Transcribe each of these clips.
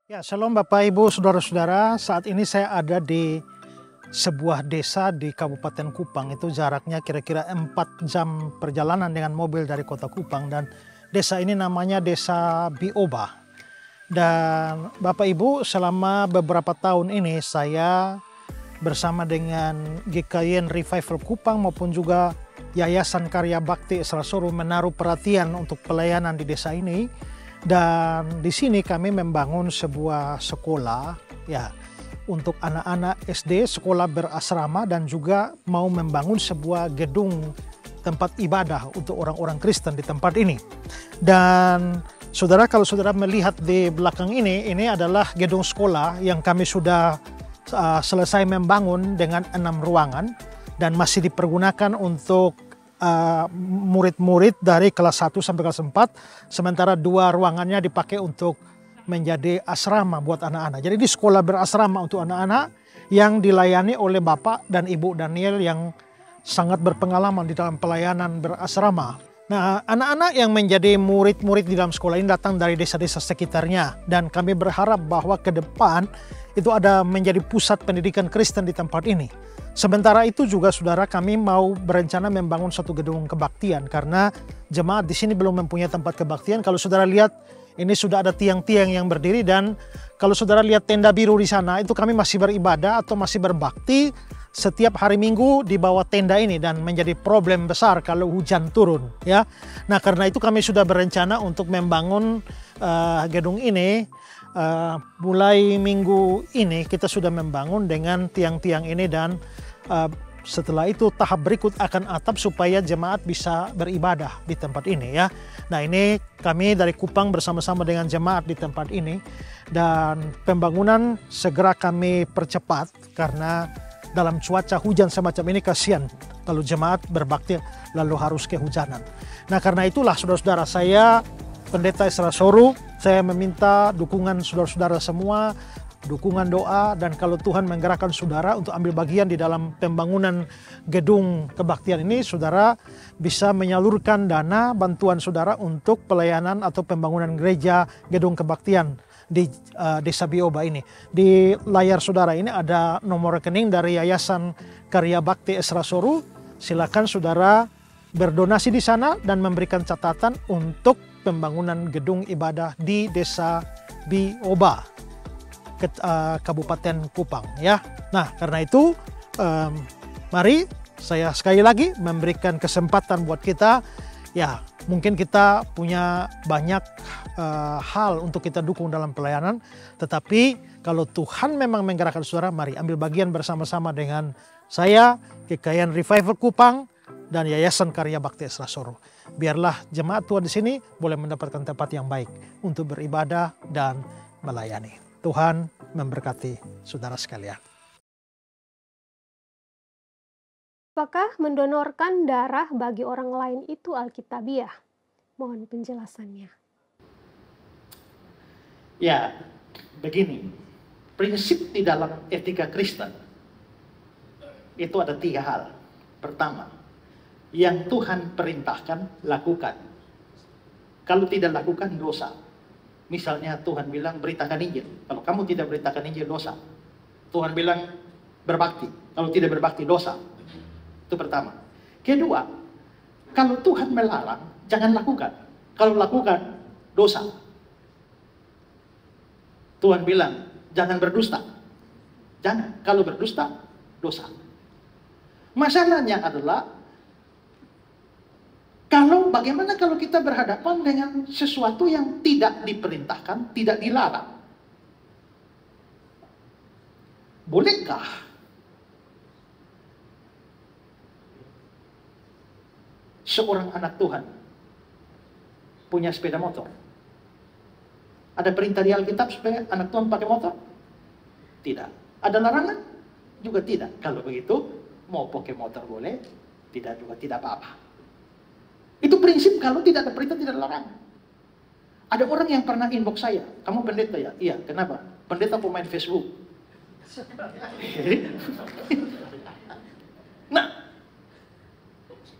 Ya, shalom Bapak Ibu, Saudara-saudara. Saat ini saya ada di sebuah desa di Kabupaten Kupang. Itu jaraknya kira-kira 4 jam perjalanan dengan mobil dari kota Kupang. Dan desa ini namanya Desa Bioba. Dan Bapak Ibu, selama beberapa tahun ini saya bersama dengan GKIN Revival Kupang maupun juga Yayasan Karya Bakti Esrasoro menaruh perhatian untuk pelayanan di desa ini. Dan di sini kami membangun sebuah sekolah ya untuk anak-anak SD, sekolah berasrama, dan juga mau membangun sebuah gedung tempat ibadah untuk orang-orang Kristen di tempat ini. Dan saudara, kalau saudara melihat di belakang ini adalah gedung sekolah yang kami sudah selesai membangun dengan 6 ruangan dan masih dipergunakan untuk murid-murid dari kelas 1 sampai kelas 4, sementara 2 ruangannya dipakai untuk menjadi asrama buat anak-anak. Jadi di sekolah berasrama untuk anak-anak yang dilayani oleh Bapak dan Ibu Daniel yang sangat berpengalaman di dalam pelayanan berasrama. Nah, anak-anak yang menjadi murid-murid di dalam sekolah ini datang dari desa-desa sekitarnya, dan kami berharap bahwa ke depan itu ada menjadi pusat pendidikan Kristen di tempat ini. Sementara itu juga saudara, kami mau berencana membangun satu gedung kebaktian karena jemaat di sini belum mempunyai tempat kebaktian. Kalau saudara lihat, ini sudah ada tiang-tiang yang berdiri, dan kalau saudara lihat tenda biru di sana, itu kami masih beribadah atau masih berbakti setiap hari Minggu di bawah tenda ini, dan menjadi problem besar kalau hujan turun ya. Nah, karena itu kami sudah berencana untuk membangun gedung ini. Mulai minggu ini kita sudah membangun dengan tiang-tiang ini, dan setelah itu tahap berikut akan atap supaya jemaat bisa beribadah di tempat ini ya. Nah, ini kami dari Kupang bersama-sama dengan jemaat di tempat ini, dan pembangunan segera kami percepat karena dalam cuaca hujan semacam ini kasihan kalau jemaat berbakti lalu harus kehujanan. Nah, karena itulah saudara-saudara, saya Pendeta Esrasoro, saya meminta dukungan saudara-saudara semua, dukungan doa, dan kalau Tuhan menggerakkan saudara untuk ambil bagian di dalam pembangunan gedung kebaktian ini, saudara bisa menyalurkan dana bantuan saudara untuk pelayanan atau pembangunan gereja gedung kebaktian di Desa Bioba ini. Di layar saudara ini ada nomor rekening dari Yayasan Karya Bakti Esrasoro. Silakan saudara berdonasi di sana dan memberikan catatan untuk pembangunan gedung ibadah di Desa Bioba, Kabupaten Kupang ya. Nah, karena itu mari saya sekali lagi memberikan kesempatan buat kita ya. Mungkin kita punya banyak hal untuk kita dukung dalam pelayanan, tetapi kalau Tuhan memang menggerakkan saudara, mari ambil bagian bersama-sama dengan saya, GKIN Revival Kupang, dan Yayasan Karya Bakti Esrasoro. Biarlah jemaat Tuhan di sini boleh mendapatkan tempat yang baik untuk beribadah dan melayani. Tuhan memberkati saudara sekalian. Apakah mendonorkan darah bagi orang lain itu alkitabiah? Mohon penjelasannya. Ya, begini. Prinsip di dalam etika Kristen itu ada 3 hal. Pertama, yang Tuhan perintahkan, lakukan. Kalau tidak lakukan, dosa. Misalnya Tuhan bilang beritakan Injil. Kalau kamu tidak beritakan Injil, dosa. Tuhan bilang berbakti. Kalau tidak berbakti, dosa. Itu pertama. Kedua, kalau Tuhan melarang, jangan lakukan. Kalau lakukan, dosa. Tuhan bilang, jangan berdusta. Jangan. Kalau berdusta, dosa. Masalahnya adalah, bagaimana kalau kita berhadapan dengan sesuatu yang tidak diperintahkan, tidak dilarang? Bolehkah seorang anak Tuhan punya sepeda motor? Ada perintah di Alkitab supaya anak Tuhan pakai motor? Tidak. Ada larangan? Juga tidak. Kalau begitu, mau pakai motor boleh, tidak juga tidak apa-apa. Itu prinsip kalau tidak ada perintah, tidak ada larangan. Ada orang yang pernah inbox saya, kamu pendeta ya? Iya, kenapa? Pendeta pemain Facebook. Nah,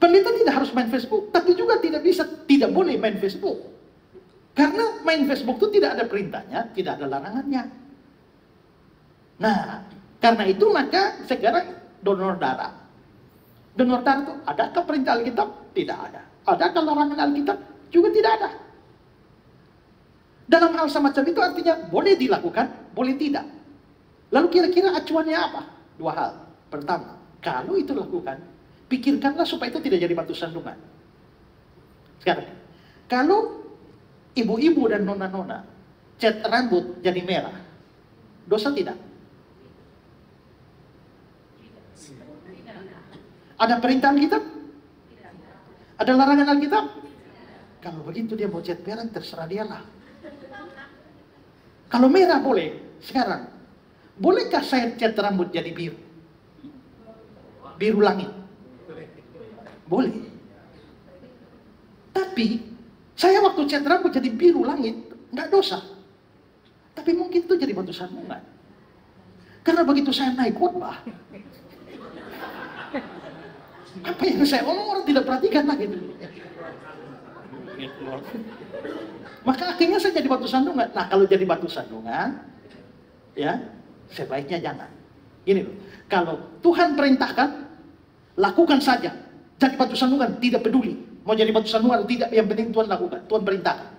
pendeta tidak harus main Facebook, tapi juga tidak boleh main Facebook. Karena main Facebook itu tidak ada perintahnya, tidak ada larangannya. Nah, karena itu maka sekarang donor darah. Donor darah itu adakah perintah Alkitab? Tidak ada. Adakah larangan Alkitab? Juga tidak ada. Dalam hal semacam itu artinya boleh dilakukan, boleh tidak. Lalu kira-kira acuannya apa? Dua hal. Pertama, kalau itu lakukan, pikirkanlah supaya itu tidak jadi batu sandungan. Sekarang, kalau ibu-ibu dan nona-nona cat rambut jadi merah, dosa tidak? Ada perintah Alkitab? Ada larangan Alkitab? Kalau begitu dia mau cat merah, terserah dia lah. Kalau merah boleh. Sekarang, bolehkah saya cat rambut jadi biru? Biru langit? Boleh. Tapi saya waktu cat rambut jadi biru langit, nggak dosa. Tapi mungkin itu jadi batu sandungan. Karena begitu saya naik khotbah, apa yang saya omong orang tidak perhatikan lah gitu. Maka akhirnya saya jadi batu sandungan. Nah kalau jadi batu sandungan, ya sebaiknya jangan. Gini loh, kalau Tuhan perintahkan, lakukan saja. Jadi batu sandungan, tidak peduli. Mau jadi batu sandungan atau tidak, yang penting Tuhan lakukan. Tuhan perintahkan.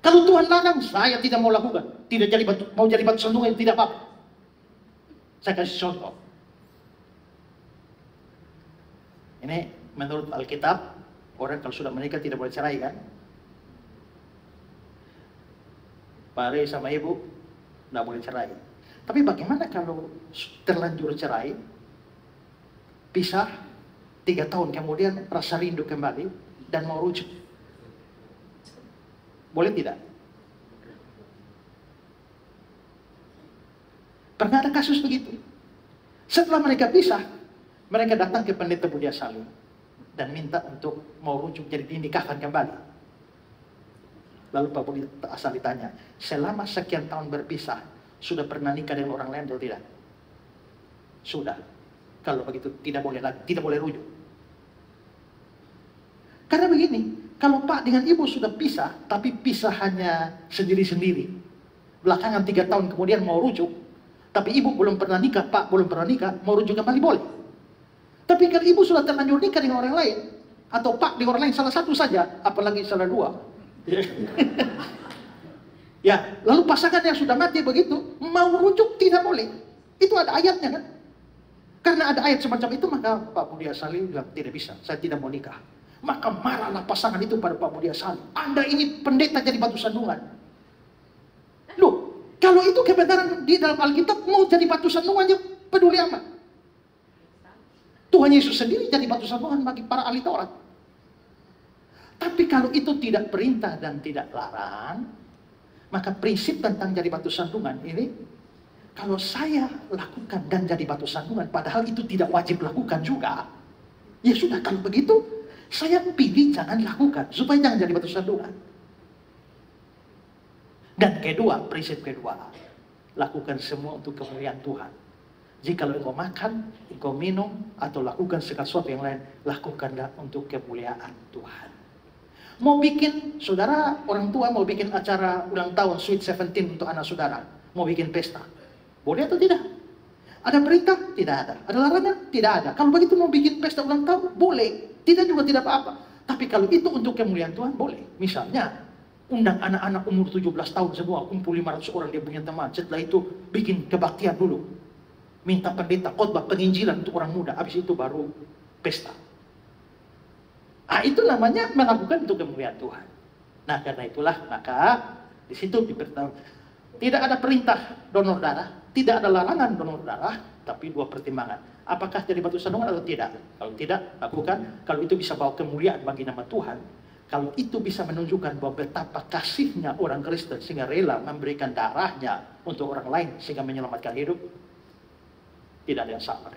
Kalau Tuhan larang, saya tidak mau lakukan. Tidak jadi batu, mau jadi batu sandungan, tidak apa-apa. Saya kasih contoh. Ini menurut Alkitab, orang kalau sudah menikah tidak boleh cerai kan? Pak Ari sama ibu, tidak boleh cerai. Tapi bagaimana kalau terlanjur cerai, pisah, 3 tahun kemudian rasa rindu kembali dan mau rujuk? Boleh tidak? Pernah ada kasus begitu. Setelah mereka pisah, mereka datang ke pendeta Budia Salim dan minta untuk mau rujuk jadi dinikahkan kembali. Lalu Pak Budia Salim ditanya, selama sekian tahun berpisah, sudah pernah nikah dengan orang lain atau tidak? Sudah. Kalau begitu tidak boleh lagi, tidak boleh rujuk. Karena begini, kalau Pak dengan Ibu sudah pisah, tapi pisah hanya sendiri-sendiri. Belakangan 3 tahun kemudian mau rujuk, tapi Ibu belum pernah nikah, Pak belum pernah nikah, mau rujuk kembali boleh. Tapi kalau Ibu sudah terlanjur nikah dengan orang lain, atau Pak dengan orang lain salah satu saja, apalagi salah 2. Ya, lalu pasangan yang sudah mati begitu, mau rujuk tidak boleh. Itu ada ayatnya kan? Karena ada ayat semacam itu, maka Pak Budia Salim bilang, tidak bisa, saya tidak mau nikah. Maka marahlah pasangan itu pada Pak Budia Salim. Anda ini pendeta jadi batu sandungan. Loh, kalau itu kebenaran di dalam Alkitab, mau jadi batu sandungan, ya peduli amat. Tuhan Yesus sendiri jadi batu sandungan bagi para ahli Taurat. Tapi kalau itu tidak perintah dan tidak larang, maka prinsip tentang jadi batu sandungan ini, kalau saya lakukan dan jadi batu sandungan, padahal itu tidak wajib lakukan juga, ya sudah, kalau begitu, saya pilih jangan lakukan, supaya jangan jadi batu sandungan. Dan kedua, prinsip kedua, lakukan semua untuk kemuliaan Tuhan. Jika engkau makan, engkau minum, atau lakukan segala sesuatu yang lain, lakukanlah untuk kemuliaan Tuhan. Mau bikin, saudara, orang tua mau bikin acara ulang tahun Sweet 17 untuk anak saudara, mau bikin pesta, boleh atau tidak? Ada perintah? Tidak ada. Ada larangan? Tidak ada. Kalau begitu mau bikin pesta ulang tahun? Boleh. Tidak juga tidak apa-apa. Tapi kalau itu untuk kemuliaan Tuhan, boleh. Misalnya, undang anak-anak umur 17 tahun semua, kumpul 500 orang dia punya teman. Setelah itu bikin kebaktian dulu. Minta pendeta khotbah penginjilan untuk orang muda. Habis itu baru pesta. Ah, itu namanya melakukan untuk kemuliaan Tuhan. Nah, karena itulah maka di situ diberitahu tidak ada perintah donor darah, tidak ada larangan donor darah, tapi 2 pertimbangan. Apakah jadi batu sandungan atau tidak? Kalau tidak, lakukan. Kalau itu bisa bawa kemuliaan bagi nama Tuhan, kalau itu bisa menunjukkan bahwa betapa kasihnya orang Kristen sehingga rela memberikan darahnya untuk orang lain sehingga menyelamatkan hidup, tidak ada yang salah.